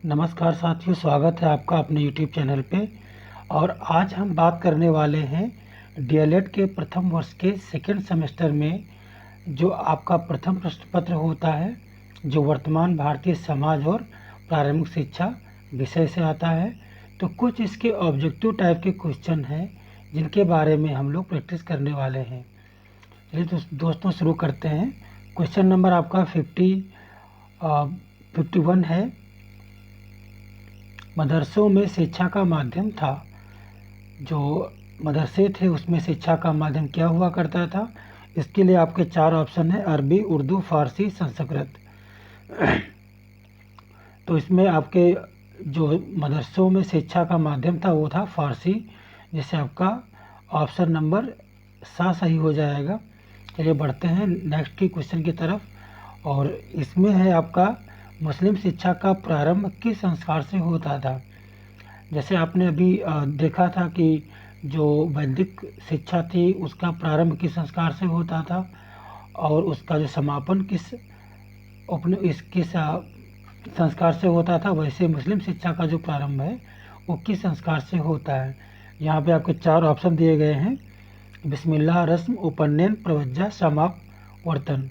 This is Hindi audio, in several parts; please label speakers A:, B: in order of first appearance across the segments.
A: नमस्कार साथियों, स्वागत है आपका अपने YouTube चैनल पे। और आज हम बात करने वाले हैं डीएलएड के प्रथम वर्ष के सेकेंड सेमेस्टर में जो आपका प्रथम प्रश्न पत्र होता है, जो वर्तमान भारतीय समाज और प्रारंभिक शिक्षा विषय से आता है। तो कुछ इसके ऑब्जेक्टिव टाइप के क्वेश्चन हैं जिनके बारे में हम लोग प्रैक्टिस करने वाले हैं। चलिए दोस्तों शुरू करते हैं। क्वेश्चन नंबर आपका 51 है। मदरसों में शिक्षा का माध्यम था। जो मदरसे थे उसमें शिक्षा का माध्यम क्या हुआ करता था? इसके लिए आपके 4 ऑप्शन है: अरबी, उर्दू, फारसी, संस्कृत। तो इसमें आपके जो मदरसों में शिक्षा का माध्यम था वो था फारसी, जिससे आपका ऑप्शन नंबर 7 सही हो जाएगा। चलिए बढ़ते हैं नेक्स्ट की क्वेश्चन की तरफ। और इसमें है आपका मुस्लिम शिक्षा का प्रारंभ किस संस्कार से होता था? जैसे आपने अभी देखा था कि जो वैदिक शिक्षा थी उसका प्रारंभ किस संस्कार से होता था और उसका जो समापन किस संस्कार से होता था, वैसे मुस्लिम शिक्षा का जो प्रारंभ है वो किस संस्कार से होता है। यहाँ पे आपके 4 ऑप्शन दिए गए हैं: बिस्मिल्लाह, रस्म, उपनयन, प्रवज्जा, समावर्तन।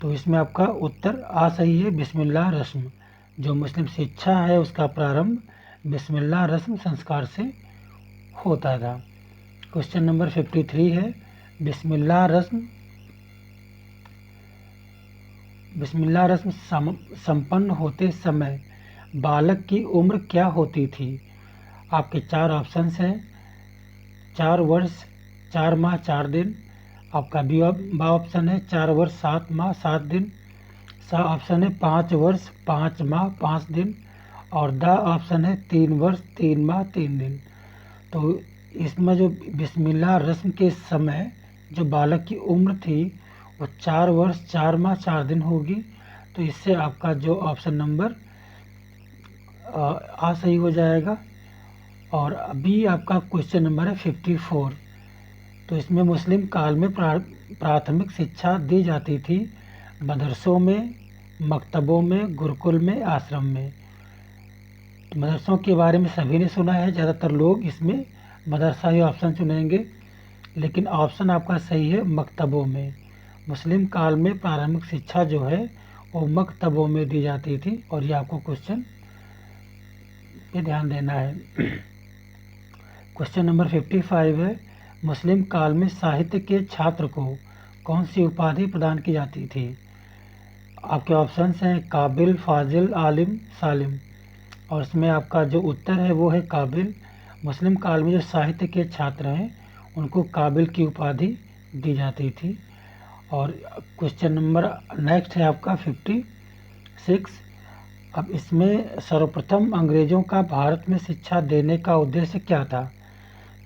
A: तो इसमें आपका उत्तर आ सही है, बिस्मिल्लाह रस्म। जो मुस्लिम शिक्षा है उसका प्रारंभ बिस्मिल्लाह रस्म संस्कार से होता था। क्वेश्चन नंबर 53 है। बिस्मिल्लाह रस्म संपन्न होते समय बालक की उम्र क्या होती थी? आपके 4 ऑप्शन हैं: 4 वर्ष 4 माह 4 दिन। आपका बी ऑप्शन है 4 वर्ष 7 माह 7 दिन। सा ऑप्शन है 5 वर्ष 5 माह 5 दिन। और द ऑप्शन है 3 वर्ष 3 माह 3 दिन। तो इसमें जो बिस्मिल्लाह रस्म के समय जो बालक की उम्र थी वो 4 वर्ष 4 माह 4 दिन होगी। तो इससे आपका जो ऑप्शन नंबर आ सही हो जाएगा। और अभी आपका क्वेश्चन नंबर है 54। तो इसमें मुस्लिम काल में प्राथमिक शिक्षा दी जाती थी मदरसों में, मकतबों में, गुरुकुल में, आश्रम में। तो मदरसों के बारे में सभी ने सुना है, ज़्यादातर लोग इसमें मदरसा ही ऑप्शन चुनेंगे, लेकिन ऑप्शन आपका सही है मकतबों में। मुस्लिम काल में प्रारंभिक शिक्षा जो है वो मकतबों में दी जाती थी। और ये आपको क्वेश्चन पे ध्यान देना है। क्वेश्चन नंबर 55 है। मुस्लिम काल में साहित्य के छात्र को कौन सी उपाधि प्रदान की जाती थी? आपके ऑप्शंस हैं काबिल, फाजिल, आलिम, सालिम। और इसमें आपका जो उत्तर है वो है काबिल। मुस्लिम काल में जो साहित्य के छात्र हैं उनको काबिल की उपाधि दी जाती थी। और क्वेश्चन नंबर नेक्स्ट है आपका 56। अब इसमें सर्वप्रथम अंग्रेज़ों का भारत में शिक्षा देने का उद्देश्य क्या था?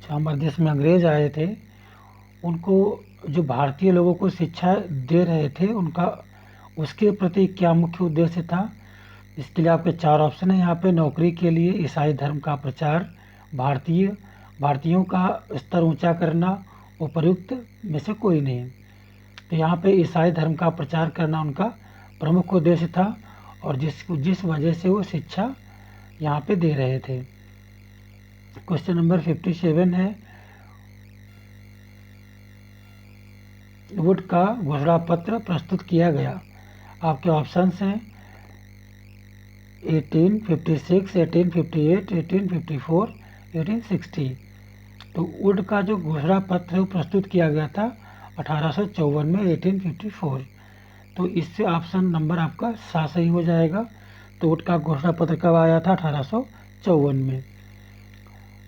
A: जो हमारे देश में अंग्रेज़ आए थे उनको, जो भारतीय लोगों को शिक्षा दे रहे थे, उनका उसके प्रति क्या मुख्य उद्देश्य था? इसके लिए आपके 4 ऑप्शन हैं यहाँ पे: नौकरी के लिए, ईसाई धर्म का प्रचार, भारतीयों का स्तर ऊंचा करना, उपर्युक्त में से कोई नहीं। तो यहाँ पे ईसाई धर्म का प्रचार करना उनका प्रमुख उद्देश्य था और जिस वजह से वो शिक्षा यहाँ पे दे रहे थे। क्वेश्चन नंबर 57 है। वुड का घोषणा पत्र प्रस्तुत किया गया। आपके ऑप्शंस हैं 1856, 1858, 1854, 1860। तो वुड का जो घोषणा पत्र है वो प्रस्तुत किया गया था 1854 में, 1854। तो इससे ऑप्शन नंबर आपका 7 सही हो जाएगा। तो वुड का घोषणा पत्र कब आया था? 1854 में।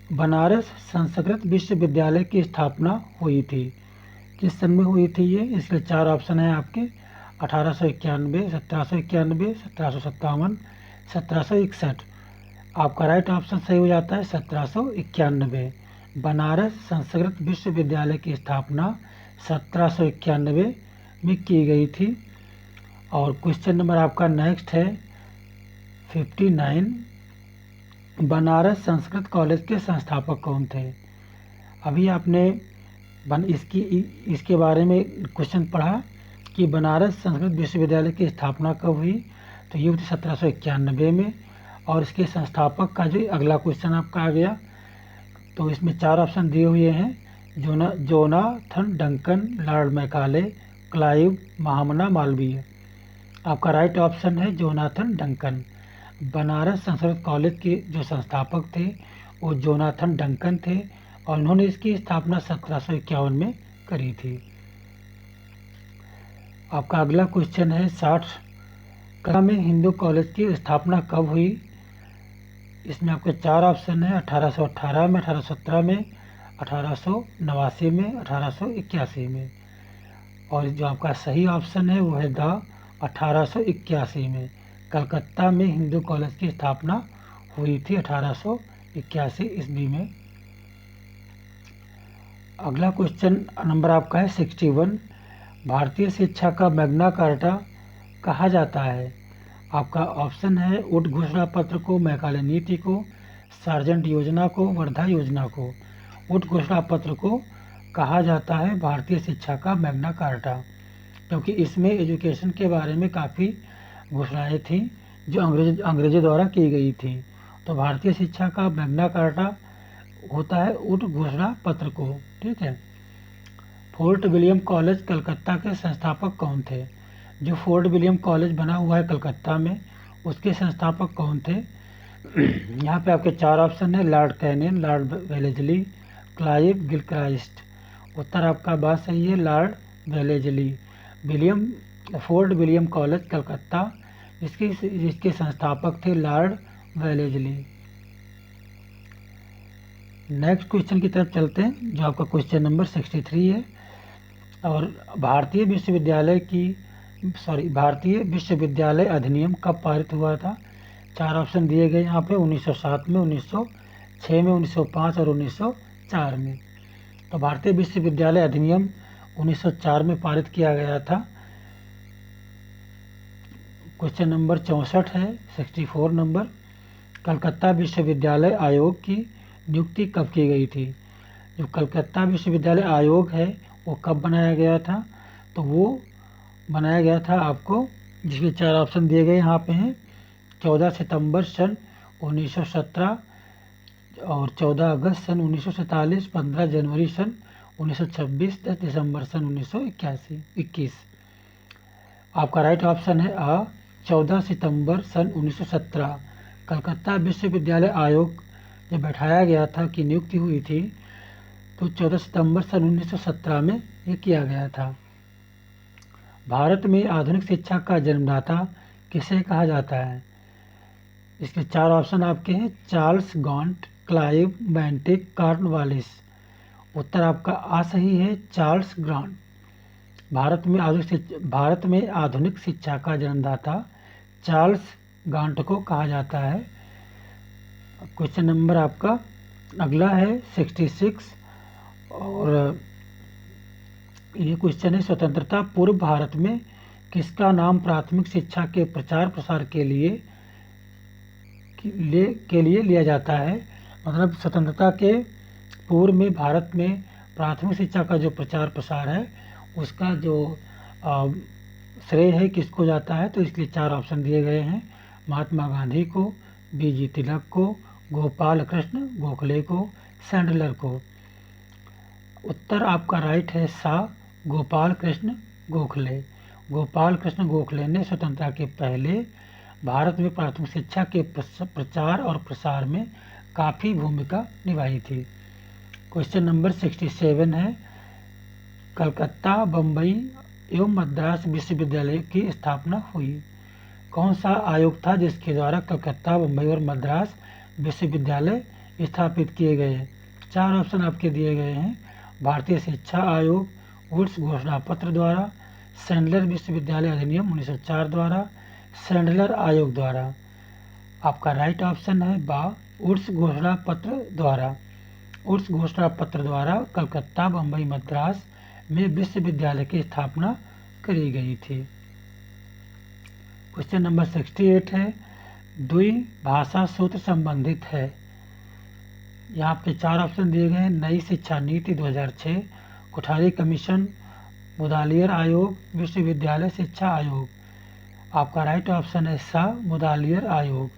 A: बनारस संस्कृत विश्वविद्यालय की स्थापना हुई थी। किस सन में हुई थी ये? इसके 4 ऑप्शन हैं आपके: 1891, 1791, 1757, 1761। आपका राइट ऑप्शन सही हो जाता है 1791। बनारस संस्कृत विश्वविद्यालय की स्थापना 1791 में की गई थी। और क्वेश्चन नंबर आपका नेक्स्ट है 59। बनारस संस्कृत कॉलेज के संस्थापक कौन थे? अभी आपने इसके बारे में क्वेश्चन पढ़ा कि बनारस संस्कृत विश्वविद्यालय की स्थापना कब हुई। तो ये हुई 1791 में। और इसके संस्थापक का जो अगला क्वेश्चन आपका आ गया, तो इसमें 4 ऑप्शन दिए हुए हैं, Jonathan Duncan, Lord Macaulay, Clive, Mahamana Malviya. आपका राइट ऑप्शन है Jonathan Duncan. Banaras Sanskrit college के जो संस्थापक थे वो जोनाथन डंकन थे और उन्होंने इसकी स्थापना 1751 में करी थी। आपका अगला क्वेश्चन है 60 में हिंदू कॉलेज की स्थापना कब हुई। इसमें आपके 4 ऑप्शन है, 1818 में, 1817 में, 1889 में, 1881 में। और जो आपका सही ऑप्शन है वो है 1881 में। कलकत्ता में हिंदू कॉलेज की स्थापना हुई थी 1881 ईस्वी में। अगला क्वेश्चन नंबर आपका है 61। भारतीय शिक्षा का मैग्ना कार्टा कहा जाता है। आपका ऑप्शन है वुड घोषणा पत्र को, मैकाले नीति को, सार्जेंट योजना को, वर्धा योजना को। वुड घोषणा पत्र को कहा जाता है भारतीय शिक्षा का मैग्ना कार्टा, क्योंकि इसमें एजुकेशन के बारे में काफ़ी घोषणाएं थी जो अंग्रेजों द्वारा की गई थी। तो भारतीय शिक्षा का मैग्ना कार्टा होता है वुड घोषणा पत्र को। ठीक है। फोर्ट विलियम कॉलेज कलकत्ता के संस्थापक कौन थे। जो फोर्ट विलियम कॉलेज बना हुआ है कलकत्ता में, उसके संस्थापक कौन थे। यहाँ पे आपके 4 ऑप्शन है, Lord Canning, Lord Wellesley, Clive Gilchrist. उत्तर आपका बात सही है, Lord Wellesley. Fort William college Calcutta, जिसके संस्थापक थे लॉर्ड वेलेजली। नेक्स्ट क्वेश्चन की तरफ चलते हैं, जो आपका क्वेश्चन नंबर 63 है। और भारतीय विश्वविद्यालय अधिनियम कब पारित हुआ था। 4 ऑप्शन दिए गए यहाँ पे, 1907 में, 1906 में, 1905 और 1904 में। तो भारतीय विश्वविद्यालय अधिनियम 1904 में पारित किया गया था। क्वेश्चन नंबर 64 है, 64 नंबर। कलकत्ता विश्वविद्यालय आयोग की नियुक्ति कब की गई थी। जो कलकत्ता विश्वविद्यालय आयोग है वो कब बनाया गया था। तो वो बनाया गया था आपको, जिसके 4 ऑप्शन दिए गए यहाँ पे हैं, 14 सितंबर सन 1917 और 14 अगस्त सन 1947, 15 जनवरी सन 1926, 10 दिसंबर सन 1921। आपका राइट ऑप्शन है 14 सितंबर सन 1917। कलकत्ता विश्वविद्यालय आयोग जब बैठाया गया था कि नियुक्ति हुई थी, तो 14 सितंबर सन 1917 में ये किया गया था। भारत में आधुनिक शिक्षा का जन्मदाता किसे कहा जाता है। इसके 4 ऑप्शन आपके हैं, चार्ल्स गॉन्ट, क्लाइव, बेंटिक, कॉर्नवालिस। उत्तर आपका आ सही है, चार्ल्स ग्रांट। भारत में आधुनिक शिक्षा का जन्मदाता चार्ल्स गांट को कहा जाता है। क्वेश्चन नंबर आपका अगला है 66। और ये क्वेश्चन है, स्वतंत्रता पूर्व भारत में किसका नाम प्राथमिक शिक्षा के प्रचार प्रसार के लिए लिया जाता है। मतलब स्वतंत्रता के पूर्व में भारत में प्राथमिक शिक्षा का जो प्रचार प्रसार है उसका जो श्रेय है किसको जाता है। तो इसलिए 4 ऑप्शन दिए गए हैं, महात्मा गांधी को, बीजी तिलक को, गोपाल कृष्ण गोखले को, सैंडलर को। उत्तर आपका राइट है गोपाल कृष्ण गोखले। गोपाल कृष्ण गोखले ने स्वतंत्रता के पहले भारत में प्राथमिक शिक्षा के प्रचार और प्रसार में काफ़ी भूमिका निभाई थी। क्वेश्चन नंबर 67 है, कलकत्ता, बम्बई एवं मद्रास विश्वविद्यालय की स्थापना हुई। कौन सा आयोग था जिसके द्वारा कलकत्ता, बम्बई और मद्रास विश्वविद्यालय स्थापित किए गए। 4 ऑप्शन आपके दिए गए हैं, भारतीय शिक्षा आयोग, वुड्स घोषणा पत्र द्वारा, सैंडलर विश्वविद्यालय अधिनियम 1904 द्वारा, सैंडलर आयोग द्वारा। आपका राइट ऑप्शन है वुड्स घोषणा पत्र द्वारा। वुड्स घोषणा पत्र द्वारा कलकत्ता, बम्बई, मद्रास में विश्वविद्यालय की स्थापना करी गई थी। क्वेश्चन नंबर 68 है, द्विभाषा सूत्र संबंधित है। यहाँ पे 4 ऑप्शन दिए गए हैं, नई शिक्षा नीति 2006, कोठारी कमीशन, मुदालियर आयोग, विश्वविद्यालय शिक्षा आयोग। आपका राइट ऑप्शन है मुदालियर आयोग।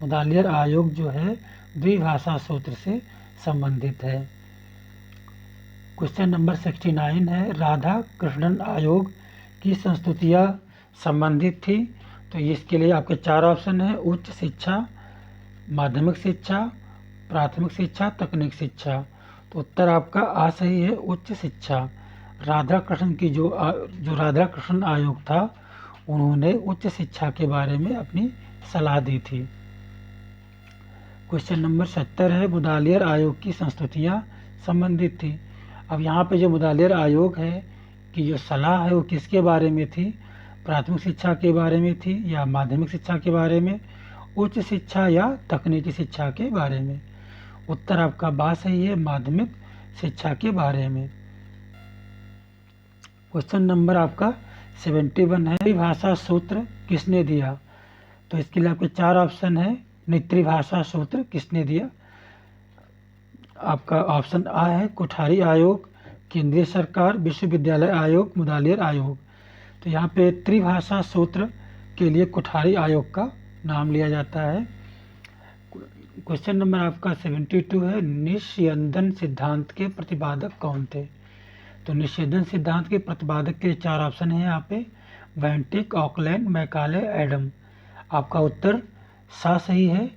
A: मुदालियर आयोग जो है द्विभाषा सूत्र से संबंधित है। क्वेश्चन नंबर 69 है, राधा कृष्णन आयोग की संस्तुतियाँ संबंधित थी। तो इसके लिए आपके 4 ऑप्शन हैं, उच्च शिक्षा, माध्यमिक शिक्षा, प्राथमिक शिक्षा, तकनीक शिक्षा। तो उत्तर आपका आ सही है, उच्च शिक्षा। राधा कृष्णन की जो राधा कृष्णन आयोग था, उन्होंने उच्च शिक्षा के बारे में अपनी सलाह दी थी। क्वेश्चन नंबर 70 है, मुदालियर आयोग की संस्तुतियाँ संबंधित थी। अब यहाँ पे जो मुदालियर आयोग है कि जो सलाह है वो किसके बारे में थी? प्राथमिक शिक्षा के बारे में थी या माध्यमिक शिक्षा के बारे में, उच्च शिक्षा या तकनीकी शिक्षा के बारे में? उत्तर आपका बात सही है, माध्यमिक शिक्षा के बारे में। क्वेश्चन नंबर आपका 71 है, त्रिभाषा सूत्र किसने दिया? तो इसके लिए आपके 4 ऑप्शन है, त्रिभाषा सूत्र किसने दिया? आपका ऑप्शन आ है, कोठारी आयोग, केंद्रीय सरकार, विश्वविद्यालय आयोग, मुदालियर आयोग। तो यहाँ पे त्रिभाषा सूत्र के लिए कोठारी आयोग का नाम लिया जाता है। क्वेश्चन नंबर आपका 72 है, निस्यंदन सिद्धांत के प्रतिपादक कौन थे? तो निस्यंदन सिद्धांत के प्रतिपादक के 4 ऑप्शन हैं यहाँ पे, वेंटिक, ऑकलैंड, मैकाले, एडम। आपका उत्तर सा सही है,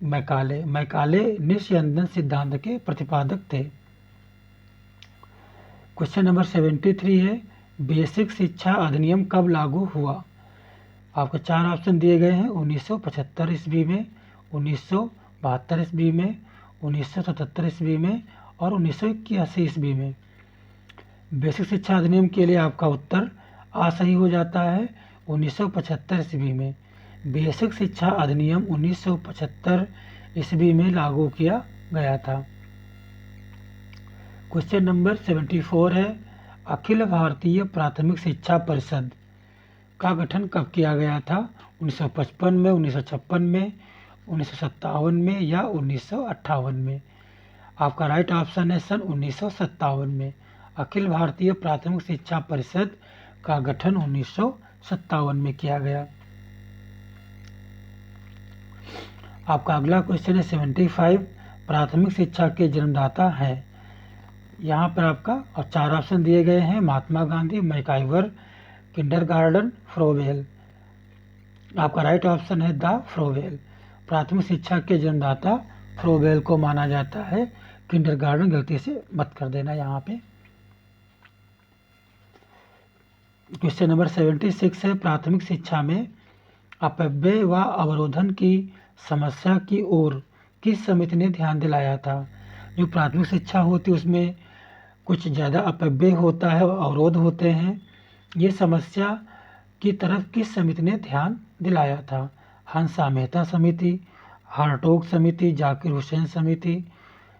A: मैकाले निस्यंदन सिद्धांत के प्रतिपादक थे। क्वेश्चन नंबर 73 है, बेसिक शिक्षा अधिनियम कब लागू हुआ? आपको 4 ऑप्शन दिए गए हैं, 1975 ईस्वी में, 1972 ईस्वी में, 1977 ईस्वी में और 1981 ईस्वी में। बेसिक शिक्षा अधिनियम के लिए आपका उत्तर आ सही हो जाता है, 1975 ईस्वी में। बेसिक शिक्षा अधिनियम 1975 ईस्वी में लागू किया गया था। क्वेश्चन नंबर 74 है, अखिल भारतीय प्राथमिक शिक्षा परिषद का गठन कब किया गया था? 1955 में, 1956 में, 1957 में या 1958 में? आपका राइट ऑप्शन है सन 1957 में। अखिल भारतीय प्राथमिक शिक्षा परिषद का गठन 1957 में किया गया। आपका अगला क्वेश्चन है 75, प्राथमिक शिक्षा के जन्मदाता हैं। यहाँ पर आपका 4 ऑप्शन दिए गए हैं, महात्मा गांधी, मैकाइवर, किंडरगार्टन, फ्रोवेल। आपका राइट ऑप्शन है द फ्रोवेल। प्राथमिक शिक्षा के जन्मदाता फ्रोवेल को माना जाता है, किंडरगार्टन गलती से मत कर देना यहाँ पे। क्वेश्चन नंबर 76 है, प्राथमिक शिक्षा में अपव्यय व अवरोधन की समस्या की ओर किस समिति ने ध्यान दिलाया था? जो प्राथमिक शिक्षा होती है उसमें कुछ ज़्यादा अपव्यय होता है, अवरोध होते हैं, ये समस्या की तरफ किस समिति ने ध्यान दिलाया था? हंसा मेहता समिति, हार्टोग समिति, जाकिर हुसैन समिति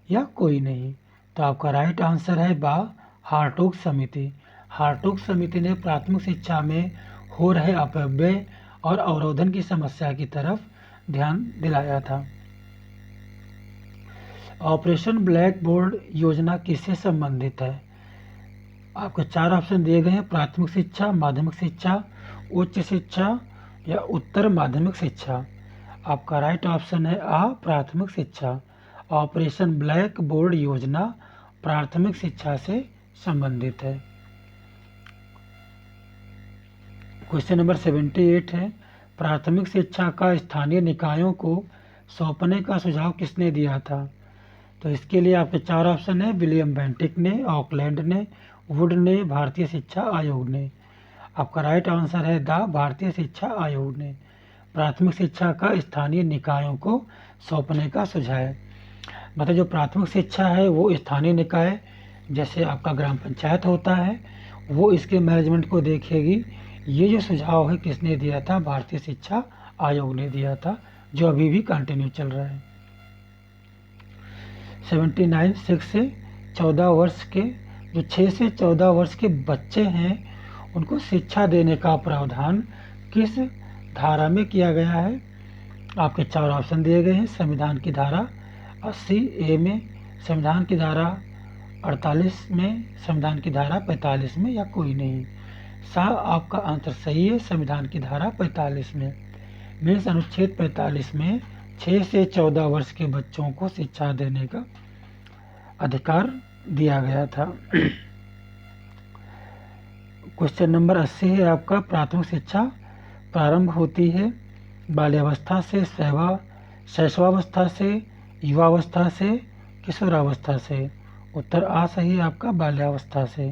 A: या कोई नहीं? तो आपका राइट आंसर है बा, हार्टोग समिति। हार्टोग समिति ने प्राथमिक शिक्षा में हो रहे अपव्यय और अवरोधन की समस्या की तरफ ध्यान दिलाया था। ऑपरेशन ब्लैक बोर्ड योजना किससे संबंधित है? आपको 4 ऑप्शन दिए गए हैं, प्राथमिक शिक्षा, माध्यमिक शिक्षा, उच्च शिक्षा या उत्तर माध्यमिक शिक्षा। आपका राइट ऑप्शन है आ, प्राथमिक शिक्षा। ऑपरेशन ब्लैक बोर्ड योजना प्राथमिक शिक्षा से संबंधित है। क्वेश्चन नंबर 78 है, प्राथमिक शिक्षा का स्थानीय निकायों को सौंपने का सुझाव किसने दिया था? तो इसके लिए आपके 4 ऑप्शन है, विलियम बेंटिक ने, ऑकलैंड ने, वुड ने, भारतीय शिक्षा आयोग ने। आपका राइट आंसर है द भारतीय शिक्षा आयोग ने प्राथमिक शिक्षा का स्थानीय निकायों को सौंपने का सुझाव। मतलब जो प्राथमिक शिक्षा है वो स्थानीय निकाय, जैसे आपका ग्राम पंचायत होता है, वो इसके मैनेजमेंट को देखेगी। ये जो सुझाव है किसने दिया था? भारतीय शिक्षा आयोग ने दिया था, जो अभी भी कंटिन्यू चल रहा है। 79, 6 से 14 वर्ष के, जो 6 से 14 वर्ष के बच्चे हैं उनको शिक्षा देने का प्रावधान किस धारा में किया गया है? आपके 4 ऑप्शन दिए गए हैं, संविधान की धारा 80A में, संविधान की धारा 48 में, संविधान की धारा 45 में या कोई नहीं? आपका आंसर सही है, संविधान की धारा 45 में। मीन्स अनुच्छेद 45 में 6 से 14 वर्ष के बच्चों को शिक्षा देने का अधिकार दिया गया था। क्वेश्चन नंबर 80 है आपका, प्राथमिक शिक्षा प्रारंभ होती है बाल्यावस्था से, शैशवावस्था से, युवावस्था से, किशोरावस्था से। उत्तर आ सही है आपका, बाल्यावस्था से।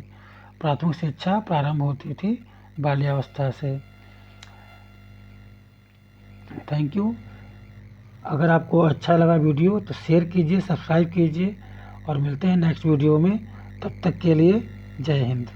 A: प्राथमिक शिक्षा प्रारंभ होती थी बाल्यावस्था से। Thank you. अगर आपको अच्छा लगा वीडियो तो शेयर कीजिए, सब्सक्राइब कीजिए और मिलते हैं नेक्स्ट वीडियो में। तब तक के लिए जय हिंद।